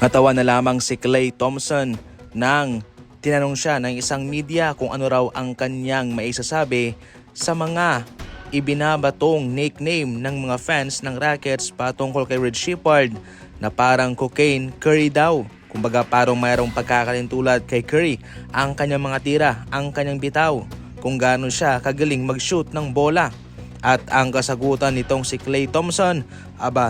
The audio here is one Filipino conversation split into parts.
Natawa na lamang si Klay Thompson nang tinanong siya ng isang media kung ano raw ang kanyang maisasabi sa mga ibinabatong nickname ng mga fans ng Rockets patungkol kay Red Shepherd na parang cocaine Curry daw. Kumbaga parang mayroong pagkakalintulad kay Curry ang kanyang mga tira, ang kanyang bitaw, kung gaano siya kagaling mag-shoot ng bola. At ang kasagutan nitong si Klay Thompson,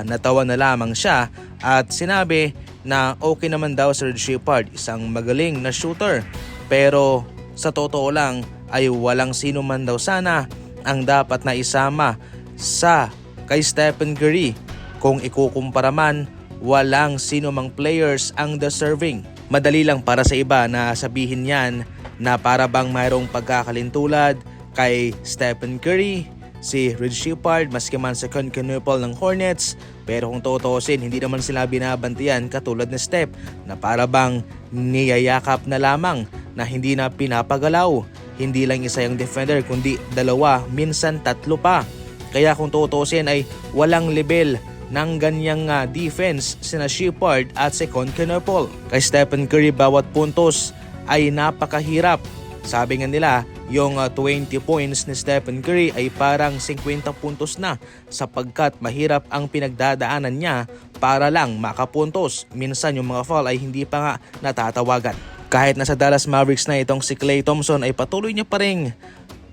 natawa na lamang siya at sinabi na okay naman daw si Red Shepherd, isang magaling na shooter. Pero sa totoo lang ay walang sino man daw sana ang dapat na isama sa kay Stephen Curry. Kung ikukumpara man, walang sino mang players ang deserving. Madali lang para sa iba na sabihin yan na para bang mayroong pagkakalintulad kay Stephen Curry, si Red Shepherd, maski man sa quintuple ng Hornets. Pero kung tutuusin, hindi naman sila binabantiyan katulad ni Steph na para bang niyayakap na lamang na hindi na pinapagalaw. Hindi lang isa yung defender kundi dalawa, minsan tatlo pa. Kaya kung tutuusin ay walang level ng ganyang defense sina Shepherd at si quintuple. Kay Stephen Curry, bawat puntos ay napakahirap. Sabi nga nila, yung 20 points ni Stephen Curry ay parang 50 puntos na sapagkat mahirap ang pinagdadaanan niya para lang makapuntos. Minsan yung mga foul ay hindi pa nga natatawagan. Kahit nasa Dallas Mavericks na itong si Klay Thompson ay patuloy niya pa rin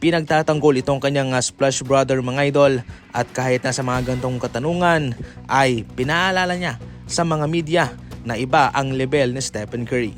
pinagtatanggol itong kanyang Splash Brother mga idol. At kahit nasa mga gantong katanungan ay pinaalala niya sa mga media na iba ang level ni Stephen Curry.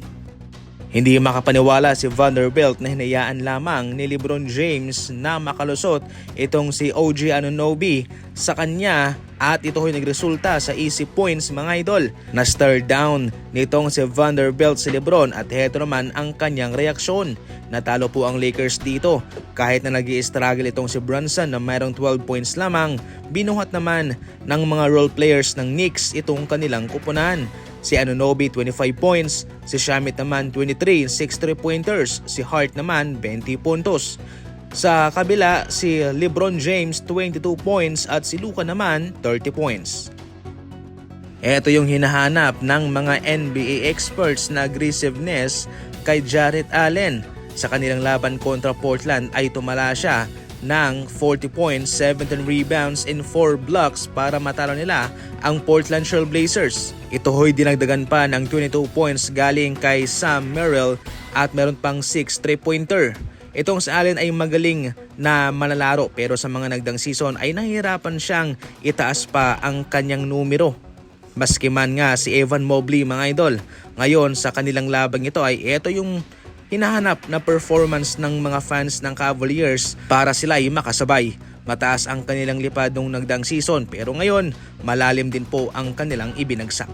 Hindi makapaniwala si Vanderbilt na hinayaan lamang ni LeBron James na makalusot itong si OG Anunoby sa kanya at ito ay nagresulta sa easy points mga idol. Na-stir down nitong si Vanderbilt si LeBron at heto naman ang kanyang reaksyon. Natalo po ang Lakers dito. Kahit na nag-i-struggle itong si Brunson na mayroong 12 points lamang, binuhat naman ng mga role players ng Knicks itong kanilang kupunan. Si Anunoby 25 points, si Shamet naman 23, 6 3-pointers, si Hart naman 20 puntos. Sa kabila, si LeBron James 22 points at si Luka naman 30 points. Ito yung hinahanap ng mga NBA experts na aggressiveness kay Jarrett Allen. Sa kanilang laban kontra Portland ay tumala siya ng 40 points, 17 rebounds and 4 blocks para matalo nila ang Portland Trail Blazers. Ito ho'y dinagdagan pa ng 22 points galing kay Sam Merrill at meron pang 6 3-pointer. Itong si Allen ay magaling na manlalaro pero sa mga nagdang season ay nahihirapan siyang itaas pa ang kanyang numero. Maski man nga si Evan Mobley mga idol. Ngayon sa kanilang labang ito ay ito yung hinahanap na performance ng mga fans ng Cavaliers para sila ay makasabay. Mataas ang kanilang lipad nung nagdaang season pero ngayon malalim din po ang kanilang ibinagsak.